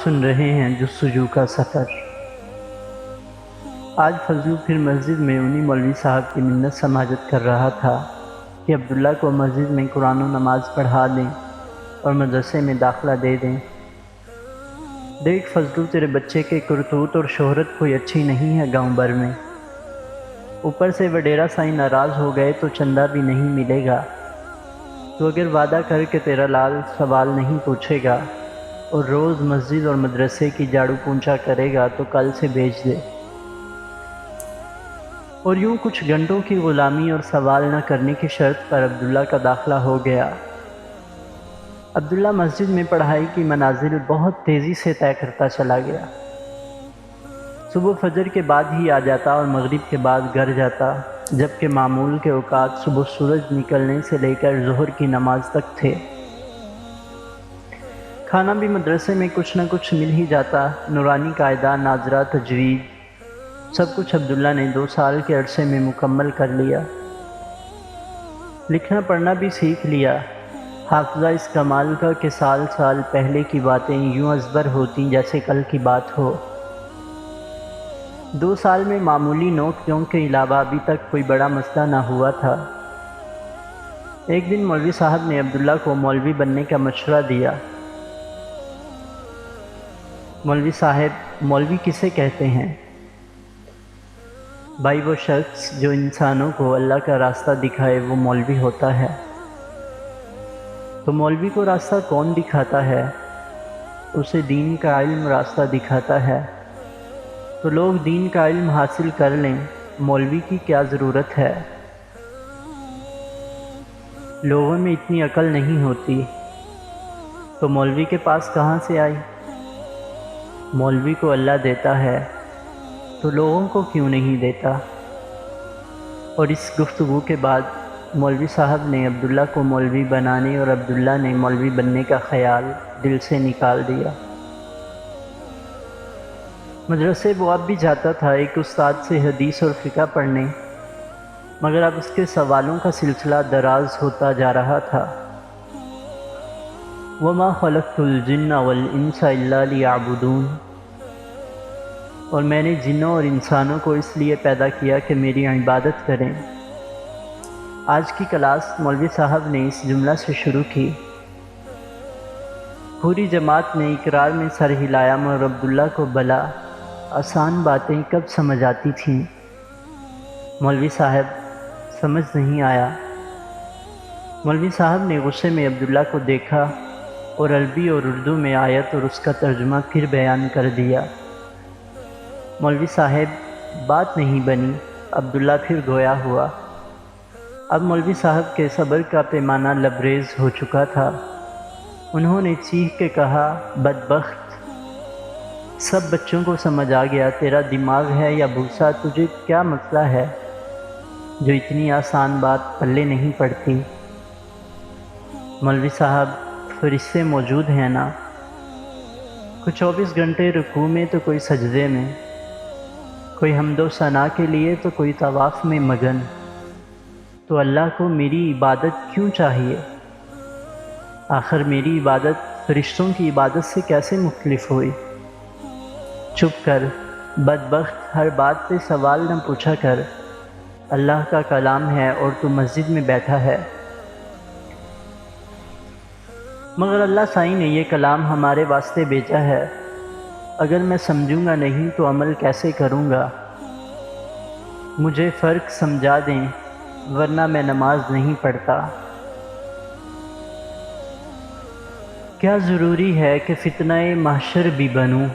سن رہے ہیں جستجو کا سفر۔ آج فضلو پھر مسجد میں انہی مولوی صاحب کی منت سماجت کر رہا تھا کہ عبداللہ کو مسجد میں قرآن و نماز پڑھا دیں اور مدرسے میں داخلہ دے دیں۔ دیکھ فضلو، تیرے بچے کے کرتوت اور شہرت کوئی اچھی نہیں ہے گاؤں بھر میں، اوپر سے وڈیرا سائیں ناراض ہو گئے تو چندہ بھی نہیں ملے گا۔ تو اگر وعدہ کر کے تیرا لال سوال نہیں پوچھے گا اور روز مسجد اور مدرسے کی جھاڑو پونچھا کرے گا تو کل سے بھیج دے۔ اور یوں کچھ گھنٹوں کی غلامی اور سوال نہ کرنے کی شرط پر عبداللہ کا داخلہ ہو گیا۔ عبداللہ مسجد میں پڑھائی کی منازل بہت تیزی سے طے کرتا چلا گیا۔ صبح فجر کے بعد ہی آ جاتا اور مغرب کے بعد گھر جاتا، جبکہ معمول کے اوقات صبح سورج نکلنے سے لے کر ظہر کی نماز تک تھے۔ کھانا بھی مدرسے میں کچھ نہ کچھ مل ہی جاتا، نورانی قاعدہ، ناظرہ، تجوید، سب کچھ عبداللہ نے 2 سال کے عرصے میں مکمل کر لیا۔ لکھنا پڑھنا بھی سیکھ لیا، حافظہ اس کمال کا کہ سال سال پہلے کی باتیں یوں ازبر ہوتی جیسے کل کی بات ہو۔ 2 سال میں معمولی نوک جھونک کے علاوہ ابھی تک کوئی بڑا مسئلہ نہ ہوا تھا۔ ایک دن مولوی صاحب نے عبداللہ کو مولوی بننے کا مشورہ دیا۔ مولوی صاحب، مولوی کسے کہتے ہیں؟ بھائی، وہ شخص جو انسانوں کو اللہ کا راستہ دکھائے وہ مولوی ہوتا ہے۔ تو مولوی کو راستہ کون دکھاتا ہے؟ اسے دین کا علم راستہ دکھاتا ہے۔ تو لوگ دین کا علم حاصل کر لیں، مولوی کی کیا ضرورت ہے؟ لوگوں میں اتنی عقل نہیں ہوتی، تو مولوی کے پاس کہاں سے آئی؟ مولوی کو اللہ دیتا ہے، تو لوگوں کو کیوں نہیں دیتا؟ اور اس گفتگو کے بعد مولوی صاحب نے عبداللہ کو مولوی بنانے اور عبداللہ نے مولوی بننے کا خیال دل سے نکال دیا۔ مدرسے وہ اب بھی جاتا تھا ایک استاد سے حدیث اور فقہ پڑھنے، مگر اب اس کے سوالوں کا سلسلہ دراز ہوتا جا رہا تھا۔ وَمَا خَلَقْتُ الْجِنَّ وَالْإِنسَ إِلَّا لِيَعْبُدُونِ، اور میں نے جنوں اور انسانوں کو اس لیے پیدا کیا کہ میری عبادت کریں۔ آج کی کلاس مولوی صاحب نے اس جملہ سے شروع کی۔ پوری جماعت نے اقرار میں سر ہلایا، مگر عبداللہ کو بھلا آسان باتیں کب سمجھ آتی تھیں؟ مولوی صاحب، سمجھ نہیں آیا۔ مولوی صاحب نے غصے میں عبداللہ کو دیکھا اور عربی اور اردو میں آیت اور اس کا ترجمہ پھر بیان کر دیا۔ مولوی صاحب، بات نہیں بنی۔ عبداللہ پھر گویا ہوا۔ اب مولوی صاحب کے صبر کا پیمانہ لبریز ہو چکا تھا۔ انہوں نے چیخ کے کہا، بدبخت! سب بچوں کو سمجھ آ گیا تیرا دماغ ہے یا بھوسا، تجھے کیا مسئلہ ہے جو اتنی آسان بات پلے نہیں پڑتی؟ مولوی صاحب، فرشتے موجود ہیں نا؟ کوئی 24 گھنٹے رکوع میں تو کوئی سجدے میں، کوئی حمد و ثنا کے لیے تو کوئی طواف میں مگن، تو اللہ کو میری عبادت کیوں چاہیے؟ آخر میری عبادت فرشتوں کی عبادت سے کیسے مختلف ہوئی؟ چپ کر، بدبخت، ہر بات پہ سوال نہ پوچھا کر۔ اللہ کا کلام ہے اور تو مسجد میں بیٹھا ہے۔ مگر اللہ سائیں نے یہ کلام ہمارے واسطے بھیجا ہے، اگر میں سمجھوں گا نہیں تو عمل کیسے کروں گا؟ مجھے فرق سمجھا دیں، ورنہ میں نماز نہیں پڑھتا۔ کیا ضروری ہے کہ فتنہ محشر بھی بنوں،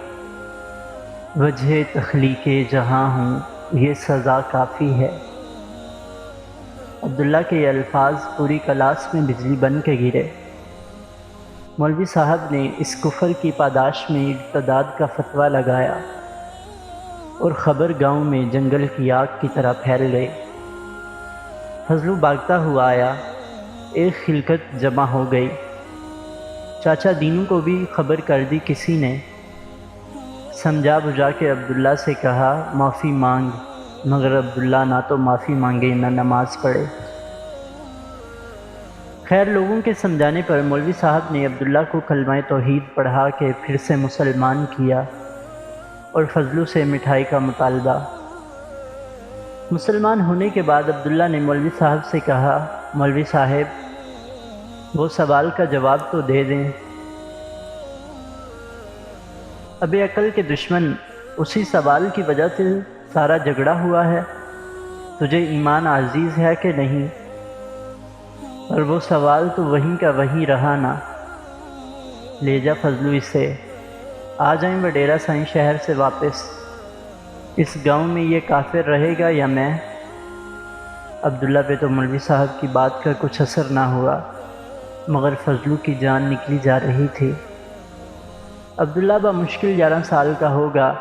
وجہ تخلیق جہاں ہوں، یہ سزا کافی ہے۔ عبداللہ کے یہ الفاظ پوری کلاس میں بجلی بن کے گرے۔ مولوی صاحب نے اس کفر کی پاداش میں ارتداد کا فتویٰ لگایا اور خبر گاؤں میں جنگل کی آگ کی طرح پھیل گئی۔ فضلو بھاگتا ہوا آیا، ایک خلقت جمع ہو گئی۔ چاچا دینو کو بھی خبر کر دی کسی نے۔ سمجھا بجھا کے عبداللہ سے کہا، معافی مانگ، مگر عبداللہ نہ تو معافی مانگے نہ نماز پڑھے۔ خیر لوگوں کے سمجھانے پر مولوی صاحب نے عبداللہ کو کلمہ توحید پڑھا کے پھر سے مسلمان کیا اور فضلو سے مٹھائی کا مطالبہ۔ مسلمان ہونے کے بعد عبداللہ نے مولوی صاحب سے کہا، مولوی صاحب وہ سوال کا جواب تو دے دیں۔ اب عقل کے دشمن، اسی سوال کی وجہ سے سارا جھگڑا ہوا ہے، تجھے ایمان عزیز ہے کہ نہیں؟ اور وہ سوال تو وہیں کا وہیں رہا نا۔ لے جا فضلو اسے، آ جائیں وڈیرہ سائیں شہر سے واپس، اس گاؤں میں یہ کافر رہے گا یا میں؟ عبداللہ پہ تو مولوی صاحب کی بات کا کچھ اثر نہ ہوا، مگر فضلو کی جان نکلی جا رہی تھی۔ عبداللہ بمشکل 11 سال کا ہوگا،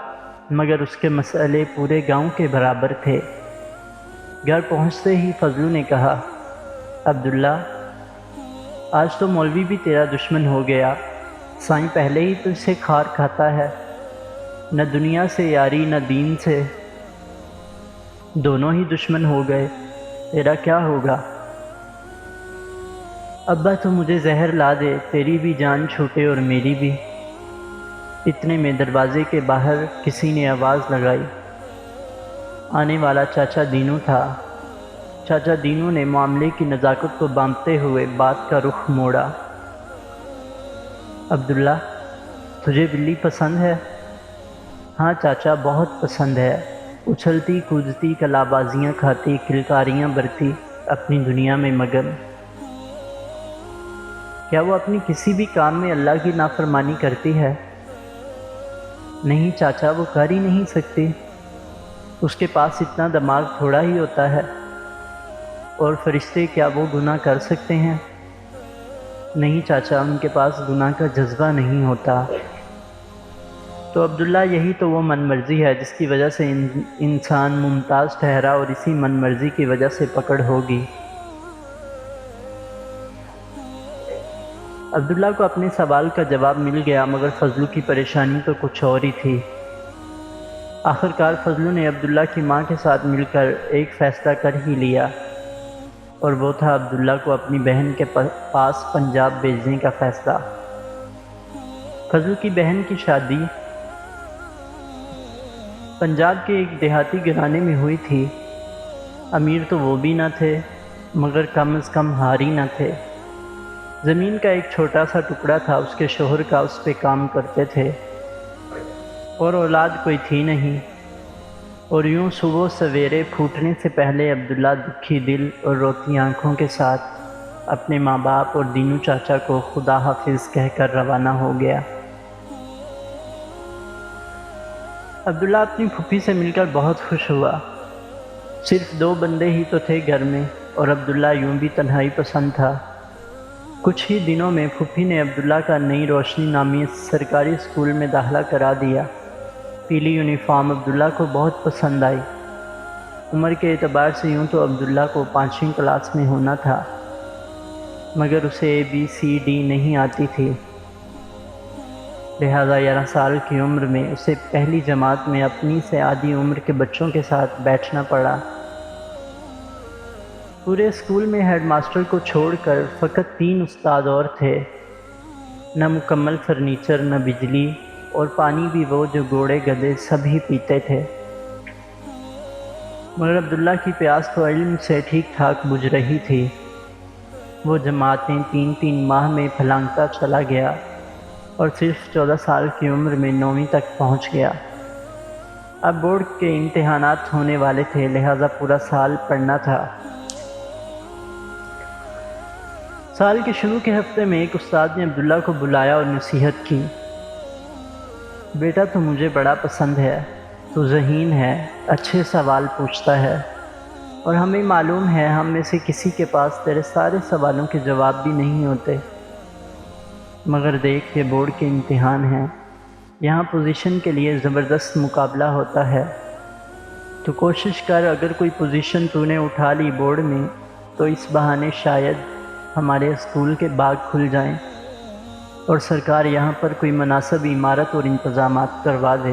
مگر اس کے مسئلے پورے گاؤں کے برابر تھے۔ گھر پہنچتے ہی فضلو نے کہا، عبداللہ آج تو مولوی بھی تیرا دشمن ہو گیا، سائیں پہلے ہی تجھ سے کھار کھاتا ہے، نہ دنیا سے یاری نہ دین سے، دونوں ہی دشمن ہو گئے، تیرا کیا ہوگا؟ ابا تو مجھے زہر لا دے، تیری بھی جان چھوٹے اور میری بھی۔ اتنے میں دروازے کے باہر کسی نے آواز لگائی۔ آنے والا چاچا دینو تھا۔ چاچا دینو نے معاملے کی نزاکت کو بانٹتے ہوئے بات کا رخ موڑا۔ عبداللہ تجھے بلی پسند ہے؟ ہاں چاچا بہت پسند ہے، اچھلتی کودتی کلا بازیاں کھاتی کلکاریاں برتی اپنی دنیا میں مگن۔ کیا وہ اپنی کسی بھی کام میں اللہ کی نافرمانی کرتی ہے؟ نہیں چاچا، وہ کر ہی نہیں سکتی، اس کے پاس اتنا دماغ تھوڑا ہی ہوتا ہے۔ اور فرشتے کیا وہ گناہ کر سکتے ہیں؟ نہیں چاچا، ان کے پاس گناہ کا جذبہ نہیں ہوتا۔ تو عبداللہ یہی تو وہ من مرضی ہے جس کی وجہ سے انسان ممتاز ٹھہرا اور اسی من مرضی کی وجہ سے پکڑ ہوگی۔ عبداللہ کو اپنے سوال کا جواب مل گیا، مگر فضلو کی پریشانی تو کچھ اور ہی تھی۔ آخرکار فضلو نے عبداللہ کی ماں کے ساتھ مل کر ایک فیصلہ کر ہی لیا، اور وہ تھا عبداللہ کو اپنی بہن کے پاس پنجاب بھیجنے کا فیصلہ۔ فضلو کی بہن کی شادی پنجاب کے ایک دیہاتی گھرانے میں ہوئی تھی۔ امیر تو وہ بھی نہ تھے، مگر کم از کم ہاری نہ تھے۔ زمین کا ایک چھوٹا سا ٹکڑا تھا، اس کے شوہر کا اس پہ کام کرتے تھے، اور اولاد کوئی تھی نہیں۔ اور یوں صبح سویرے پھوٹنے سے پہلے عبداللہ دکھی دل اور روتی آنکھوں کے ساتھ اپنے ماں باپ اور دینو چاچا کو خدا حافظ کہہ کر روانہ ہو گیا۔ عبداللہ اپنی پھوپھی سے مل کر بہت خوش ہوا۔ صرف 2 بندے ہی تو تھے گھر میں، اور عبداللہ یوں بھی تنہائی پسند تھا۔ کچھ ہی دنوں میں پھوپھی نے عبداللہ کا نئی روشنی نامی سرکاری اسکول میں داخلہ کرا دیا۔ پیلی یونیفارم عبداللہ کو بہت پسند آئی۔ عمر کے اعتبار سے یوں تو عبداللہ کو 5ویں کلاس میں ہونا تھا، مگر اسے ABCD نہیں آتی تھی، لہذا 11 سال کی عمر میں اسے پہلی جماعت میں اپنی سے آدھی عمر کے بچوں کے ساتھ بیٹھنا پڑا۔ پورے اسکول میں ہیڈ ماسٹر کو چھوڑ کر فقط 3 استاد اور تھے، نہ مکمل فرنیچر نہ بجلی، اور پانی بھی وہ جو گھوڑے گدھے سب ہی پیتے تھے۔ مگر عبداللہ کی پیاس تو علم سے ٹھیک ٹھاک بجھ رہی تھی۔ وہ جماعتیں 3 ماہ میں پھلانگتا چلا گیا، اور صرف 14 سال کی عمر میں 9ویں تک پہنچ گیا۔ اب بورڈ کے امتحانات ہونے والے تھے، لہذا پورا سال پڑھنا تھا۔ سال کے شروع کے ہفتے میں ایک استاد نے عبداللہ کو بلایا اور نصیحت کی، بیٹا تو مجھے بڑا پسند ہے، تو ذہین ہے، اچھے سوال پوچھتا ہے، اور ہمیں معلوم ہے ہم میں سے کسی کے پاس تیرے سارے سوالوں کے جواب بھی نہیں ہوتے، مگر دیکھ یہ بورڈ کے امتحان ہیں، یہاں پوزیشن کے لیے زبردست مقابلہ ہوتا ہے، تو کوشش کر اگر کوئی پوزیشن تو نے اٹھا لی بورڈ میں تو اس بہانے شاید ہمارے اسکول کے باغ کھل جائیں اور سرکار یہاں پر کوئی مناسب عمارت اور انتظامات کروا دے۔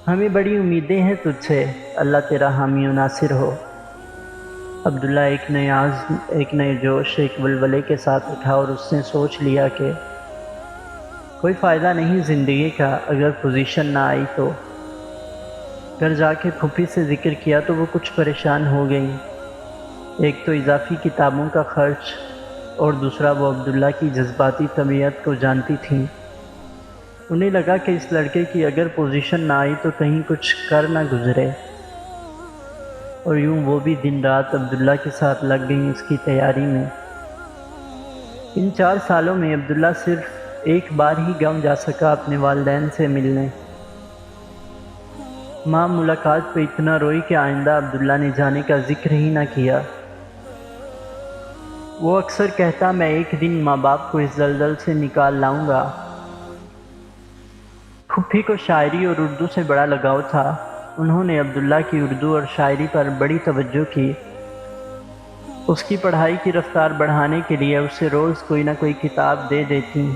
ہمیں بڑی امیدیں ہیں تجھ سے، اللہ تیرا حامی و ناصر ہو۔ عبداللہ ایک نئے عزم، ایک نئے جوش، ایک ولولے کے ساتھ اٹھا اور اس نے سوچ لیا کہ کوئی فائدہ نہیں زندگی کا اگر پوزیشن نہ آئی تو۔ گھر جا کے پھوپھی سے ذکر کیا تو وہ کچھ پریشان ہو گئیں، ایک تو اضافی کتابوں کا خرچ اور دوسرا وہ عبداللہ کی جذباتی طبیعت کو جانتی تھیں۔ انہیں لگا کہ اس لڑکے کی اگر پوزیشن نہ آئی تو کہیں کچھ کر نہ گزرے، اور یوں وہ بھی دن رات عبداللہ کے ساتھ لگ گئیں اس کی تیاری میں۔ ان 4 سالوں میں عبداللہ صرف ایک بار ہی گاؤں جا سکا اپنے والدین سے ملنے۔ ماں ملاقات پہ اتنا روئی کہ آئندہ عبداللہ نے جانے کا ذکر ہی نہ کیا۔ وہ اکثر کہتا میں ایک دن ماں باپ کو اس دلدل سے نکال لاؤں گا۔ پھوپھی کو شاعری اور اردو سے بڑا لگاؤ تھا، انہوں نے عبداللہ کی اردو اور شاعری پر بڑی توجہ کی۔ اس کی پڑھائی کی رفتار بڑھانے کے لیے اسے روز کوئی نہ کوئی کتاب دے دیتی،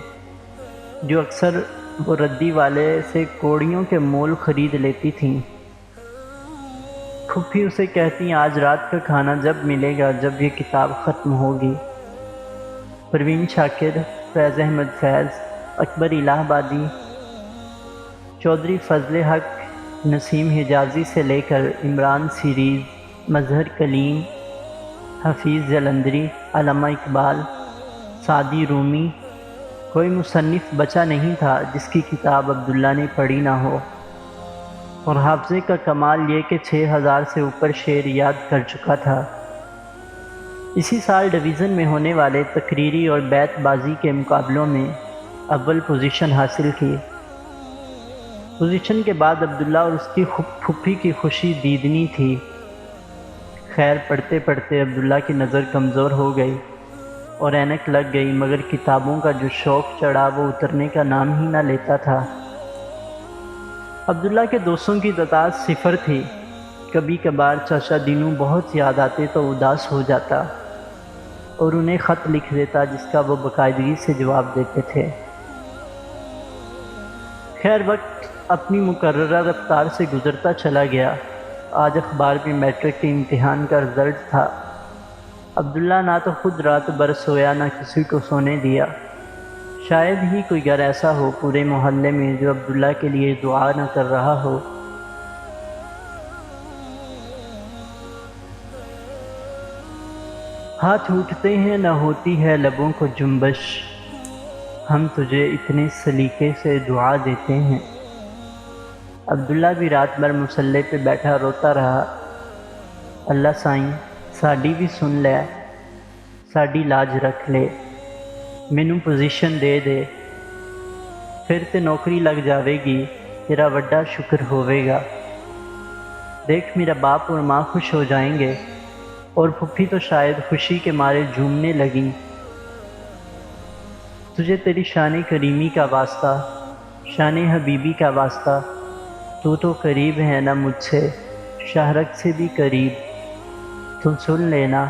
جو اکثر وہ ردی والے سے کوڑیوں کے مول خرید لیتی تھیں۔ پھوپھی اسے کہتی آج رات کا کھانا جب ملے گا جب یہ کتاب ختم ہوگی۔ پروین شاکر، فیض احمد فیض، اکبر الہ آبادی، چودھری فضل حق، نسیم حجازی سے لے کر عمران سیریز، مظہر کلیم، حفیظ جلندری، علامہ اقبال، سعدی رومی، کوئی مصنف بچا نہیں تھا جس کی کتاب عبداللہ نے پڑھی نہ ہو، اور حافظے کا کمال یہ کہ 6000 سے اوپر شعر یاد کر چکا تھا۔ اسی سال ڈویژن میں ہونے والے تقریری اور بیت بازی کے مقابلوں میں اول پوزیشن حاصل کی۔ پوزیشن کے بعد عبداللہ اور اس کی پھوپھی کی خوشی دیدنی تھی۔ خیر پڑھتے پڑھتے عبداللہ کی نظر کمزور ہو گئی اور اینک لگ گئی، مگر کتابوں کا جو شوق چڑھا وہ اترنے کا نام ہی نہ لیتا تھا۔ عبداللہ کے دوستوں کی تعداد 0 تھی۔ کبھی کبھار چاچا دینو بہت یاد آتے تو اداس ہو جاتا اور انہیں خط لکھ دیتا جس کا وہ باقاعدگی سے جواب دیتے تھے۔ خیر وقت اپنی مقررہ رفتار سے گزرتا چلا گیا۔ آج اخبار میں میٹرک کے امتحان کا رزلٹ تھا۔ عبداللہ نہ تو خود رات بھر سویا نہ کسی کو سونے دیا۔ شاید ہی کوئی گھر ایسا ہو پورے محلے میں جو عبداللہ کے لیے دعا نہ کر رہا ہو۔ ہاتھ اٹھتے ہیں نہ ہوتی ہے لبوں کو جنبش، ہم تجھے اتنے سلیقے سے دعا دیتے ہیں۔ عبداللہ بھی رات بھر مصلے پہ بیٹھا روتا رہا، اللہ سائیں ساڈی بھی سن لے، ساڈی لاج رکھ لے، مینوں پوزیشن دے دے، پھر تے نوکری لگ جاوے گی، تیرا وڈا شکر ہوے گا، دیکھ میرا باپ اور ماں خوش ہو جائیں گے۔ اور پھوپھی تو شاید خوشی کے مارے جھومنے لگی۔ تجھے تیری شان کریمی کا واسطہ، شان حبیبی کا واسطہ، تو قریب ہے نا مجھ سے، شہرک سے بھی قریب، تم سن لینا،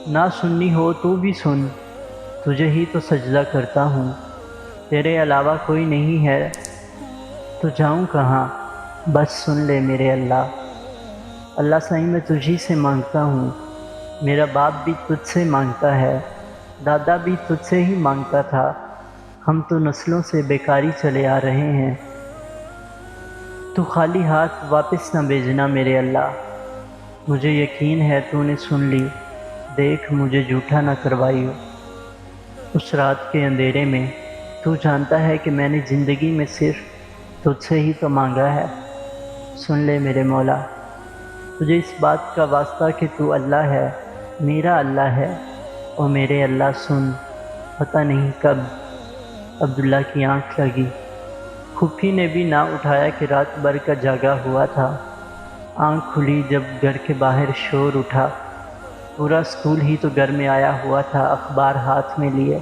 نہ سننی ہو تو بھی سن، تجھے ہی تو سجدہ کرتا ہوں، تیرے علاوہ کوئی نہیں ہے، تو جاؤں کہاں، بس سن لے میرے اللہ۔ اللہ سائیں میں تجھی سے مانگتا ہوں، میرا باپ بھی تجھ سے مانگتا ہے، دادا بھی تجھ سے ہی مانگتا تھا، ہم تو نسلوں سے بیکاری چلے آ رہے ہیں، تو خالی ہاتھ واپس نہ بھیجنا میرے اللہ۔ مجھے یقین ہے تو نے سن لی، دیکھ مجھے جھوٹا نہ کروائیو۔ اس رات کے اندھیرے میں تو جانتا ہے کہ میں نے زندگی میں صرف تجھ سے ہی تو مانگا ہے، سن لے میرے مولا۔ تجھے اس بات کا واسطہ کہ تو اللہ ہے، میرا اللہ ہے، اور میرے اللہ سن، پتہ نہیں کب عبداللہ کی آنکھ لگی۔ پھوپھی نے بھی نہ اٹھایا کہ رات بھر کا جاگا ہوا تھا۔ آنکھ کھلی جب گھر کے باہر شور اٹھا، پورا اسکول ہی تو گھر میں آیا ہوا تھا اخبار ہاتھ میں لیے۔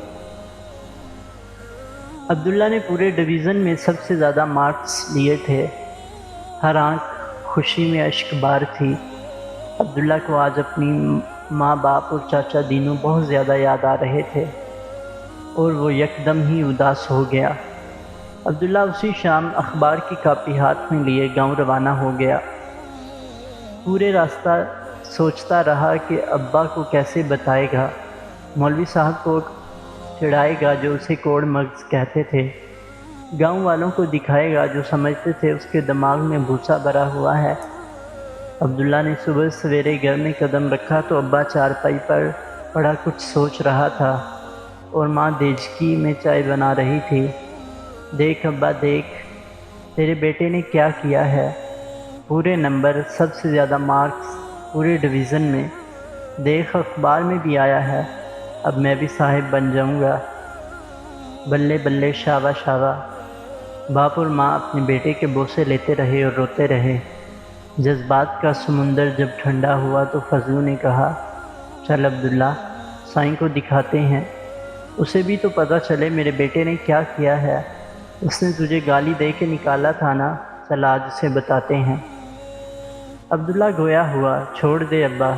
عبداللہ نے پورے ڈویژن میں سب سے زیادہ مارکس لیے تھے، ہر آنکھ خوشی میں اشک بار تھی۔ عبداللہ کو آج اپنی ماں باپ اور چاچا دینو بہت زیادہ یاد آ رہے تھے اور وہ یکدم ہی اداس ہو گیا۔ عبداللہ اسی شام اخبار کی کاپی ہاتھ میں لیے گاؤں روانہ ہو گیا۔ پورے راستہ سوچتا رہا کہ ابا کو کیسے بتائے گا، مولوی صاحب کو چڑھائے گا جو اسے کوڑ مغز کہتے تھے، گاؤں والوں کو دکھائے گا جو سمجھتے تھے اس کے دماغ میں بھوسا بھرا ہوا ہے۔ عبداللہ نے صبح سویرے گھر میں قدم رکھا تو ابا چارپائی پر پڑا کچھ سوچ رہا تھا اور ماں دیجکی میں چائے بنا رہی تھی۔ دیکھ ابا دیکھ، تیرے بیٹے نے کیا کیا ہے، پورے نمبر، سب سے زیادہ مارکس پورے ڈویژن میں، دیکھ اخبار میں بھی آیا ہے، اب میں بھی صاحب بن جاؤں گا۔ بلے بلے، شابہ شابہ۔ باپ اور ماں اپنے بیٹے کے بوسے لیتے رہے اور روتے رہے۔ جذبات کا سمندر جب ٹھنڈا ہوا تو فضلو نے کہا، چل عبداللہ، سائیں کو دکھاتے ہیں، اسے بھی تو پتہ چلے میرے بیٹے نے کیا کیا ہے، اس نے تجھے گالی دے کے نکالا تھا نا، چل آج اسے بتاتے ہیں۔ عبداللہ گویا ہوا، چھوڑ دے ابا،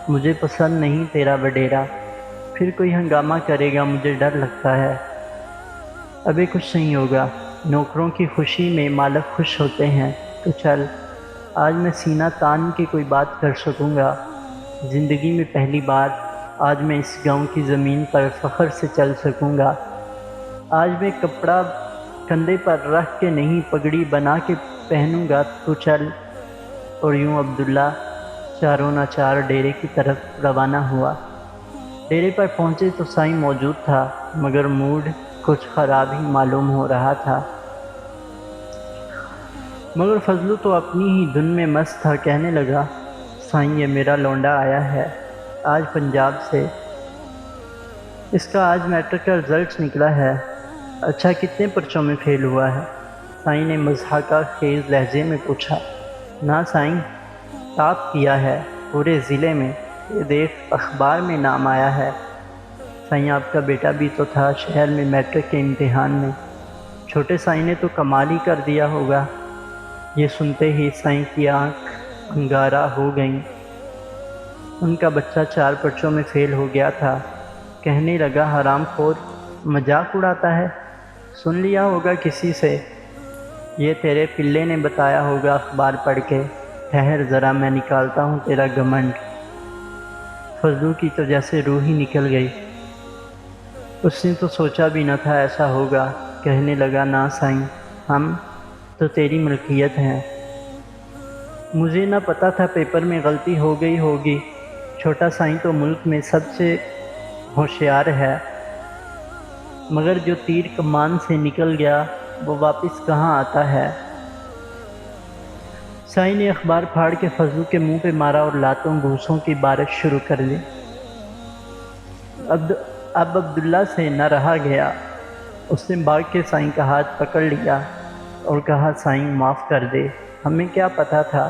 مجھے پسند نہیں تیرا وڈیرا، پھر کوئی ہنگامہ کرے گا، مجھے ڈر لگتا ہے۔ ابھی کچھ نہیں ہوگا، نوکروں کی خوشی میں مالک خوش ہوتے ہیں، تو چل، آج میں سینہ تان کے کوئی بات کر سکوں گا، زندگی میں پہلی بار آج میں اس گاؤں کی زمین پر فخر سے چل سکوں گا، آج میں کپڑا کندھے پر رکھ کے نہیں پگڑی بنا کے پہنوں گا، تو چل۔ اور یوں عبداللہ چاروں ناچار ڈیرے کی طرف روانہ ہوا۔ ڈیرے پر پہنچے تو سائیں موجود تھا، مگر موڈ کچھ خراب ہی معلوم ہو رہا تھا۔ مگر فضلو تو اپنی ہی دھن میں مست تھا، کہنے لگا، سائیں یہ میرا لونڈا آیا ہے آج پنجاب سے، اس کا آج میٹرک کا رزلٹ نکلا ہے، اچھا کتنے پرچوں میں فیل ہوا ہے؟ سائیں نے مضحکہ خیز لہجے میں پوچھا۔ نا سائیں، ٹاپ کیا ہے پورے ضلع میں، یہ دیکھ اخبار میں نام آیا ہے۔ سائیں آپ کا بیٹا بھی تو تھا شہر میں میٹرک کے امتحان میں، چھوٹے سائیں نے تو کمال ہی کر دیا ہوگا۔ یہ سنتے ہی سائیں کی آنکھ انگارہ ہو گئیں، ان کا بچہ 4 پرچوں میں فیل ہو گیا تھا۔ کہنے لگا، حرام خور، مذاق اڑاتا ہے، سن لیا ہوگا کسی سے، یہ تیرے پلے نے بتایا ہوگا اخبار پڑھ کے، ٹھہر ذرا میں نکالتا ہوں تیرا گھمنڈ۔ فضلو کی تو جیسے روح ہی نکل گئی، اس نے تو سوچا بھی نہ تھا ایسا ہوگا۔ کہنے لگا، نا سائیں، ہم تو تیری ملکیت ہیں، مجھے نہ پتا تھا پیپر میں غلطی ہو گئی ہوگی، چھوٹا سائیں تو ملک میں سب سے ہوشیار ہے، مگر جو تیر کمان سے نکل گیا وہ واپس کہاں آتا ہے۔ سائیں نے اخبار پھاڑ کے فضلو کے منہ پہ مارا اور لاتوں گھوسوں کی بارش شروع کر دی۔ اب عبداللہ سے نہ رہا گیا، اس نے بھاگ کے سائیں کا ہاتھ پکڑ لیا اور کہا، سائیں معاف کر دے، ہمیں کیا پتا تھا،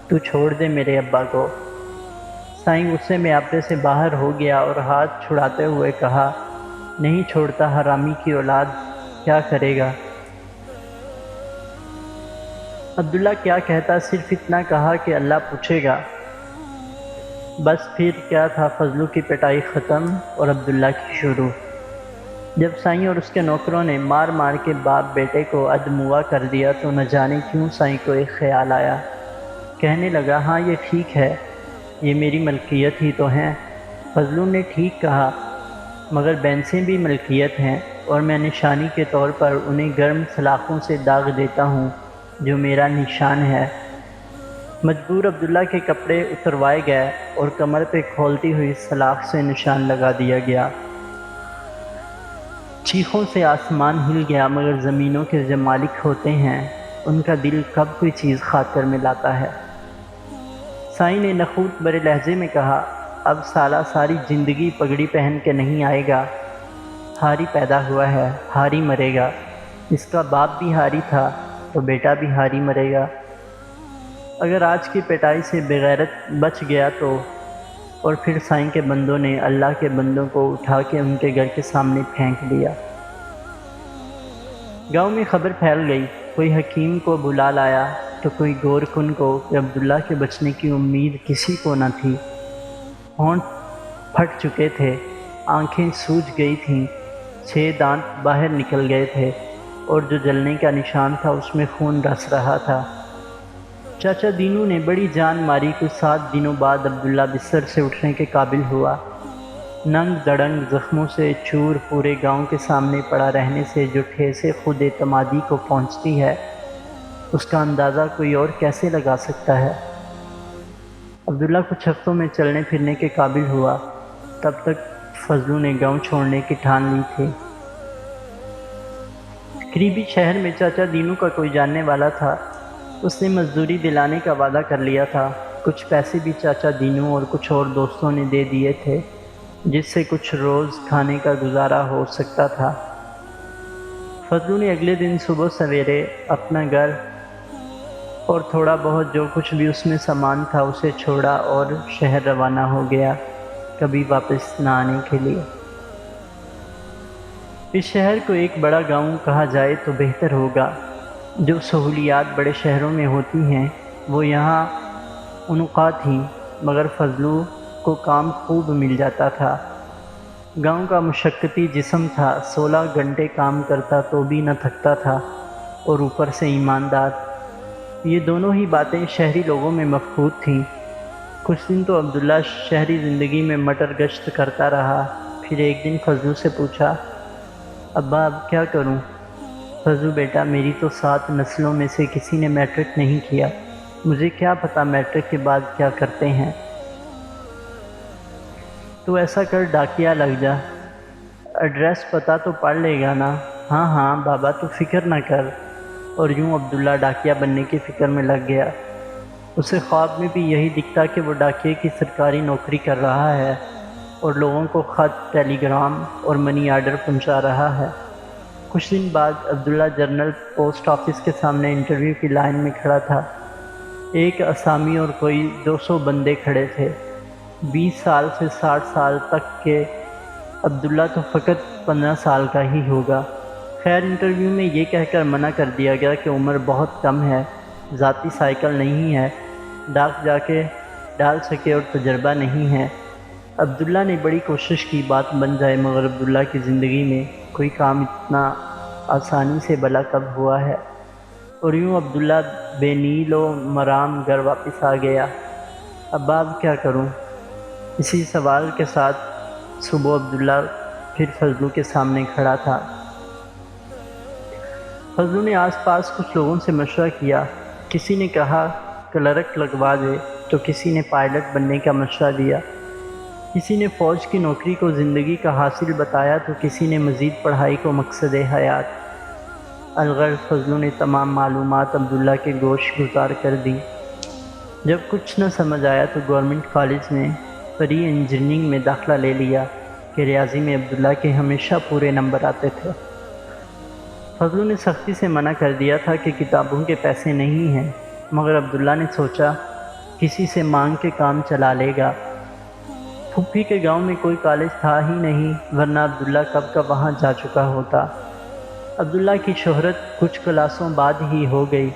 تو چھوڑ دے میرے ابا کو۔ سائیں غصے میں آپے سے باہر ہو گیا اور ہاتھ چھڑاتے ہوئے کہا، نہیں چھوڑتا، حرامی کی اولاد، کیا کرے گا۔ عبداللہ کیا کہتا، صرف اتنا کہا کہ اللہ پوچھے گا۔ بس پھر کیا تھا، فضلو کی پٹائی ختم اور عبداللہ کی شروع۔ جب سائیں اور اس کے نوکروں نے مار مار کے باپ بیٹے کو ادموا کر دیا تو نہ جانے کیوں سائیں کو ایک خیال آیا۔ کہنے لگا، ہاں یہ ٹھیک ہے، یہ میری ملکیت ہی تو ہیں۔ فضلو نے ٹھیک کہا، مگر بینسیں بھی ملکیت ہیں، اور میں نشانی کے طور پر انہیں گرم سلاخوں سے داغ دیتا ہوں جو میرا نشان ہے۔ مجبور عبداللہ کے کپڑے اتروائے گئے اور کمر پہ کھولتی ہوئی سلاخ سے نشان لگا دیا گیا۔ چیخوں سے آسمان ہل گیا، مگر زمینوں کے جو مالک ہوتے ہیں ان کا دل کب کوئی چیز خاطر میں لاتا ہے۔ سائیں نے نخوت برے لہجے میں کہا، اب سالہ ساری زندگی پگڑی پہن کے نہیں آئے گا، ہاری پیدا ہوا ہے، ہاری مرے گا، اس کا باپ بھی ہاری تھا تو بیٹا بھی ہاری مرے گا۔ اگر آج کی پٹائی سے بغیرت بچ گیا تو، اور پھر سائیں کے بندوں نے اللہ کے بندوں کو اٹھا کے ان کے گھر کے سامنے پھینک دیا۔ گاؤں میں خبر پھیل گئی، کوئی حکیم کو بلا لایا تو کوئی گور کن کو کہ عبداللہ کے بچنے کی امید کسی کو نہ تھی۔ ہونٹ پھٹ چکے تھے، آنکھیں سوج گئی تھیں، 6 دانت باہر نکل گئے تھے، اور جو جلنے کا نشان تھا اس میں خون رس رہا تھا۔ چاچا دینو نے بڑی جان ماری۔ کچھ 7 دنوں بعد عبداللہ بستر سے اٹھنے کے قابل ہوا۔ ننگ دڑنگ زخموں سے چور پورے گاؤں کے سامنے پڑا رہنے سے جو ٹھیس خود اعتمادی کو پہنچتی ہے، اس کا اندازہ کوئی اور کیسے لگا سکتا ہے؟ عبداللہ کچھ ہفتوں میں چلنے پھرنے کے قابل ہوا۔ تب تک فضلو نے گاؤں چھوڑنے کی ٹھان لی تھی۔ قریبی شہر میں چاچا دینو کا کوئی جاننے والا تھا۔ اس نے مزدوری دلانے کا وعدہ کر لیا تھا۔ کچھ پیسے بھی چاچا دینو اور کچھ اور دوستوں نے دے دیے تھے، جس سے کچھ روز کھانے کا گزارا ہو سکتا تھا۔ فضلو نے اگلے دن صبح سویرے اپنا گھر اور تھوڑا بہت جو کچھ بھی اس میں سامان تھا اسے چھوڑا اور شہر روانہ ہو گیا، کبھی واپس نہ آنے کے لیے۔ اس شہر کو ایک بڑا گاؤں کہا جائے تو بہتر ہوگا۔ جو سہولیات بڑے شہروں میں ہوتی ہیں وہ یہاں انقا تھیں، مگر فضلو کو کام خوب مل جاتا تھا۔ گاؤں کا مشقتی جسم تھا، 16 گھنٹے کام کرتا تو بھی نہ تھکتا تھا، اور اوپر سے ایماندار۔ یہ دونوں ہی باتیں شہری لوگوں میں مفقود تھیں۔ کچھ دن تو عبداللہ شہری زندگی میں مٹر گشت کرتا رہا۔ پھر ایک دن فضلو سے پوچھا، ابا اب کیا کروں؟ فضلو بیٹا، میری تو 7 نسلوں میں سے کسی نے میٹرک نہیں کیا، مجھے کیا پتا میٹرک کے بعد کیا کرتے ہیں۔ تو ایسا کر ڈاکیہ لگ جا، ایڈریس پتہ تو پڑھ لے گا نا؟ ہاں ہاں بابا تو فکر نہ کر۔ اور یوں عبداللہ ڈاکیہ بننے کی فکر میں لگ گیا۔ اسے خواب میں بھی یہی دکھتا کہ وہ ڈاکیے کی سرکاری نوکری کر رہا ہے اور لوگوں کو خط، ٹیلی گرام اور منی آرڈر پہنچا رہا ہے۔ کچھ دن بعد عبداللہ جنرل پوسٹ آفس کے سامنے انٹرویو کی لائن میں کھڑا تھا۔ ایک آسامی اور کوئی 200 بندے کھڑے تھے، 20 سال سے 60 سال تک کے۔ عبداللہ تو فقط 15 سال کا ہی ہوگا۔ خیر انٹرویو میں یہ کہہ کر منع کر دیا گیا کہ عمر بہت کم ہے، ذاتی سائیکل نہیں ہے، ڈاک جا کے ڈال سکے اور تجربہ نہیں ہے۔ عبداللہ نے بڑی کوشش کی بات بن جائے، مگر عبداللہ کی زندگی میں کوئی کام اتنا آسانی سے بھلا کب ہوا ہے؟ اور یوں عبداللہ بے نیل و مرام گھر واپس آ گیا۔ ابا اب کیا کروں؟ اسی سوال کے ساتھ صبح عبداللہ پھر فضلو کے سامنے کھڑا تھا۔ فضلو نے آس پاس کچھ لوگوں سے مشورہ کیا۔ کسی نے کہا کلرک لگوا دے، تو کسی نے پائلٹ بننے کا مشورہ دیا، کسی نے فوج کی نوکری کو زندگی کا حاصل بتایا، تو کسی نے مزید پڑھائی کو مقصد حیات۔ الغرض فضلو نے تمام معلومات عبداللہ کے گوش گزار کر دی۔ جب کچھ نہ سمجھ آیا تو گورنمنٹ کالج میں پری انجینئرنگ میں داخلہ لے لیا کہ ریاضی میں عبداللہ کے ہمیشہ پورے نمبر آتے تھے۔ فضلو نے سختی سے منع کر دیا تھا کہ کتابوں کے پیسے نہیں ہیں، مگر عبداللہ نے سوچا کسی سے مانگ کے کام چلا لے گا۔ پھپھی کے گاؤں میں کوئی کالج تھا ہی نہیں، ورنہ عبداللہ کب کا وہاں جا چکا ہوتا۔ عبداللہ کی شہرت کچھ کلاسوں بعد ہی ہو گئی۔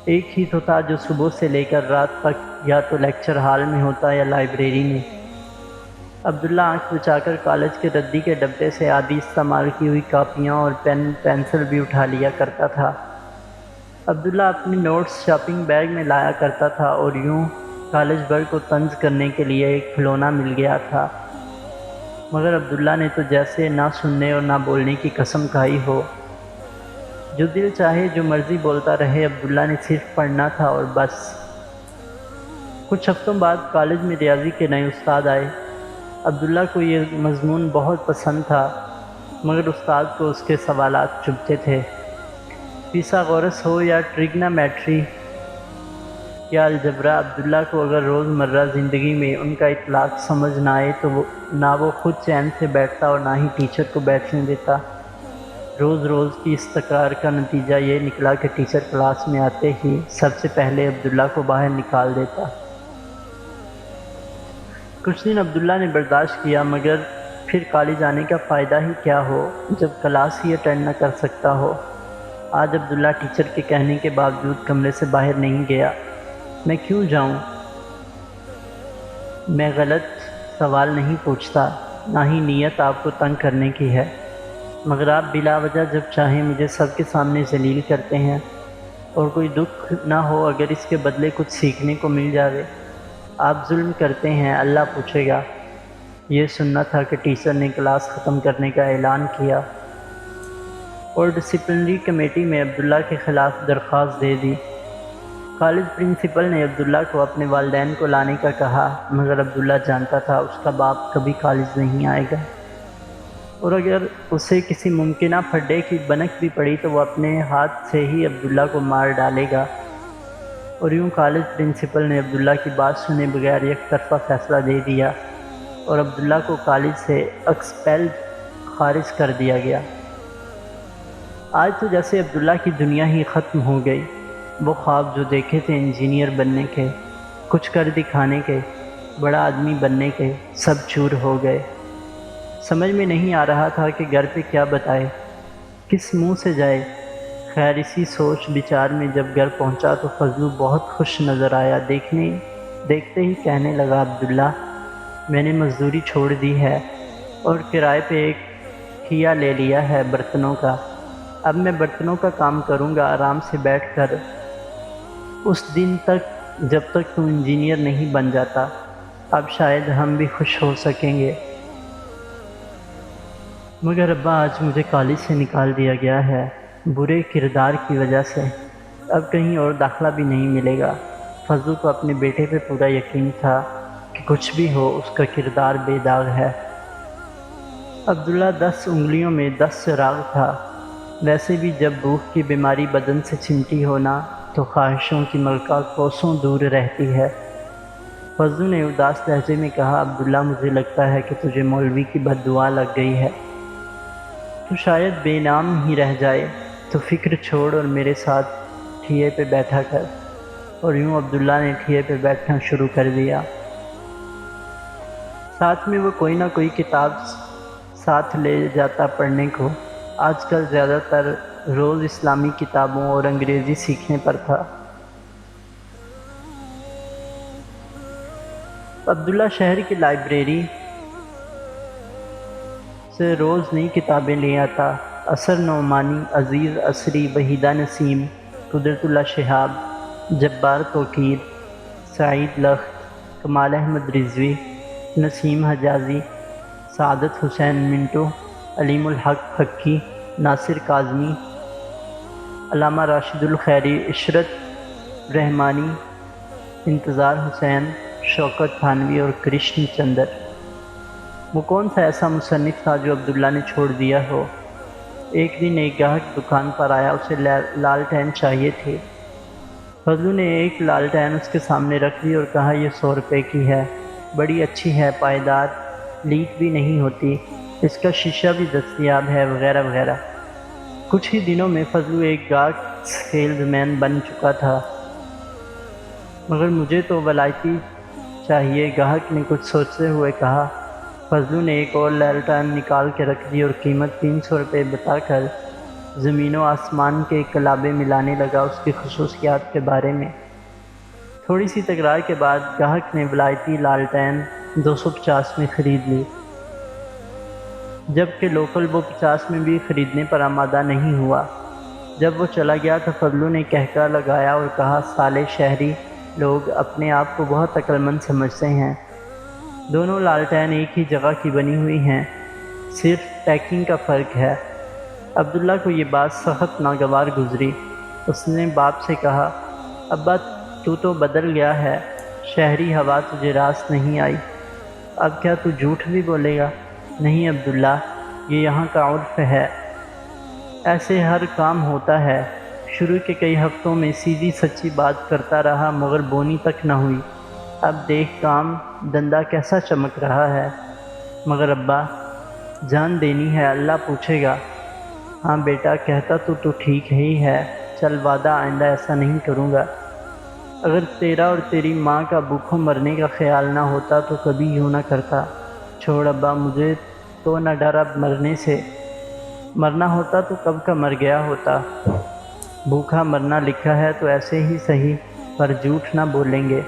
ایک ہی تو تھا جو صبح سے لے کر رات تک یا تو لیکچر ہال میں ہوتا یا لائبریری میں۔ عبداللہ آنکھ بچا کر کالج کے ردی کے ڈبے سے آدھی استعمال کی ہوئی کاپیاں اور پین پینسل بھی اٹھا لیا کرتا تھا۔ عبداللہ اپنے نوٹس شاپنگ بیگ میں لایا کرتا تھا، اور یوں کالج بھر کو طنز کرنے کے لیے ایک کھلونا مل گیا تھا۔ مگر عبداللہ نے تو جیسے نہ سننے اور نہ بولنے کی قسم کھائی ہو۔ جو دل چاہے جو مرضی بولتا رہے، عبداللہ نے صرف پڑھنا تھا اور بس۔ کچھ ہفتوں بعد کالج میں ریاضی کے نئے استاد آئے۔ عبداللہ کو یہ مضمون بہت پسند تھا، مگر استاد کو اس کے سوالات چبھتے تھے۔ فیثاغورس ہو یا ٹریگنامیٹری یا الجبرا، عبداللہ کو اگر روز مرہ زندگی میں ان کا اطلاق سمجھ نہ آئے تو نہ وہ خود چین سے بیٹھتا اور نہ ہی ٹیچر کو بیٹھنے دیتا۔ روز روز کی اس تکرار کا نتیجہ یہ نکلا کہ ٹیچر کلاس میں آتے ہی سب سے پہلے عبداللہ کو باہر نکال دیتا۔ کچھ دن عبداللہ نے برداشت کیا، مگر پھر کالج آنے کا فائدہ ہی کیا ہو جب کلاس ہی اٹینڈ نہ کر سکتا ہو۔ آج عبداللہ ٹیچر کے کہنے کے باوجود کمرے سے باہر نہیں گیا۔ میں کیوں جاؤں؟ میں غلط سوال نہیں پوچھتا، نہ ہی نیت آپ کو تنگ کرنے کی ہے، مگر آپ بلا وجہ جب چاہیں مجھے سب کے سامنے ذلیل کرتے ہیں۔ اور کوئی دکھ نہ ہو اگر اس کے بدلے کچھ سیکھنے کو مل جاوے۔ آپ ظلم کرتے ہیں، اللہ پوچھے گا۔ یہ سننا تھا کہ ٹیچر نے کلاس ختم کرنے کا اعلان کیا اور ڈسپلنری کمیٹی میں عبداللہ کے خلاف درخواست دے دی۔ کالج پرنسپل نے عبداللہ کو اپنے والدین کو لانے کا کہا، مگر عبداللہ جانتا تھا اس کا باپ کبھی کالج نہیں آئے گا، اور اگر اسے کسی ممکنہ پھڈے کی بنک بھی پڑی تو وہ اپنے ہاتھ سے ہی عبداللہ کو مار ڈالے گا۔ اور یوں کالج پرنسپل نے عبداللہ کی بات سنے بغیر یک طرفہ فیصلہ دے دیا اور عبداللہ کو کالج سے ایکسپیلڈ خارج کر دیا گیا۔ آج تو جیسے عبداللہ کی دنیا ہی ختم ہو گئی۔ وہ خواب جو دیکھے تھے انجینئر بننے کے، کچھ کر دکھانے کے، بڑا آدمی بننے کے، سب چور ہو گئے۔ سمجھ میں نہیں آ رہا تھا کہ گھر پہ کیا بتائے، کس منہ سے جائے۔ خیر اسی سوچ بچار میں جب گھر پہنچا تو فضلو بہت خوش نظر آیا۔ دیکھتے ہی کہنے لگا، عبداللہ میں نے مزدوری چھوڑ دی ہے اور کرائے پہ ایک کھیا لے لیا ہے برتنوں کا۔ اب میں برتنوں کا کام کروں گا آرام سے بیٹھ کر، اس دن تک جب تک تم انجینئر نہیں بن جاتا۔ اب شاید ہم بھی خوش ہو سکیں گے۔ مگر ابا آج مجھے کالج سے نکال دیا گیا ہے، برے کردار کی وجہ سے۔ اب کہیں اور داخلہ بھی نہیں ملے گا۔ فضلو کو اپنے بیٹے پہ پورا یقین تھا کہ کچھ بھی ہو اس کا کردار بے داغ ہے۔ عبداللہ 10 انگلیوں میں 10 چراغ تھا۔ ویسے بھی جب بھوک کی بیماری بدن سے چمٹی ہونا تو خواہشوں کی ملکہ کوسوں دور رہتی ہے۔ فضلو نے اداس لہجے میں کہا، عبداللہ مجھے لگتا ہے کہ تجھے مولوی کی بد دعا لگ گئی ہے، تو شاید بے نام ہی رہ جائے، تو فکر چھوڑ اور میرے ساتھ ٹھیے پہ بیٹھا کر۔ اور یوں عبداللہ نے ٹھیے پہ بیٹھنا شروع کر دیا۔ ساتھ میں وہ کوئی نہ کوئی کتاب ساتھ لے جاتا پڑھنے کو۔ آج کل زیادہ تر روز اسلامی کتابوں اور انگریزی سیکھنے پر تھا۔ عبداللہ شہر کی لائبریری سے روز نئی کتابیں لے آتا۔ اثر نعمانی، عزیز عصری، وحیدہ نسیم، قدرت اللہ شہاب، جبار توقیر، سعید لخت، کمال احمد رضوی، نسیم حجازی، سعادت حسین منٹو، علیم الحق حقی، ناصر کاظمی، علامہ راشد الخیری، عشرت رحمانی، انتظار حسین، شوکت تھانوی اور کرشن چندر۔ وہ کون سا ایسا مصنف تھا جو عبداللہ نے چھوڑ دیا ہو؟ ایک دن ایک گاہک دکان پر آیا، اسے لالٹین چاہیے تھی۔ فضلو نے ایک لالٹین اس کے سامنے رکھ دی اور کہا، یہ 100 روپے کی ہے، بڑی اچھی ہے، پائیدار، لیک بھی نہیں ہوتی، اس کا شیشہ بھی دستیاب ہے، وغیرہ وغیرہ۔ کچھ ہی دنوں میں فضلو ایک گاہک سیلز مین بن چکا تھا۔ مگر مجھے تو ولایتی چاہیے، گاہک نے کچھ سوچتے ہوئے کہا۔ فضلو نے ایک اور لالٹین نکال کے رکھ دی اور قیمت 300 روپے بتا کر زمین و آسمان کے کلابے ملانے لگا اس کی خصوصیات کے بارے میں۔ تھوڑی سی تکرار کے بعد گاہک نے ولایتی لالٹین 250 میں خرید لی، جبکہ لوکل وہ 50 میں بھی خریدنے پر آمادہ نہیں ہوا۔ جب وہ چلا گیا تو فضلو نے کہکا لگایا اور کہا، سالے شہری لوگ اپنے آپ کو بہت عقل مند سمجھتے ہیں، دونوں لالٹین ایک ہی جگہ کی بنی ہوئی ہیں، صرف پیکنگ کا فرق ہے۔ عبداللہ کو یہ بات سخت ناگوار گزری۔ اس نے باپ سے کہا، ابا تو بدل گیا ہے، شہری ہوا تجھے راست نہیں آئی، اب کیا تو جھوٹ بھی بولے گا؟ نہیں عبداللہ، یہ یہاں کا عرف ہے، ایسے ہر کام ہوتا ہے۔ شروع کے کئی ہفتوں میں سیدھی سچی بات کرتا رہا مگر بونی تک نہ ہوئی، اب دیکھ کام دندہ کیسا چمک رہا ہے۔ مگر ابا جان دینی ہے، اللہ پوچھے گا۔ ہاں بیٹا، کہتا تو ٹھیک ہی ہے، چل وعدہ آئندہ ایسا نہیں کروں گا۔ اگر تیرا اور تیری ماں کا بھوکوں مرنے کا خیال نہ ہوتا تو کبھی یوں نہ کرتا۔ چھوڑ ابا، مجھے تو نہ ڈر اب مرنے سے، مرنا ہوتا تو کب کا مر گیا ہوتا۔ بھوکا مرنا لکھا ہے تو ایسے ہی صحیح، پر جھوٹ نہ بولیں گے۔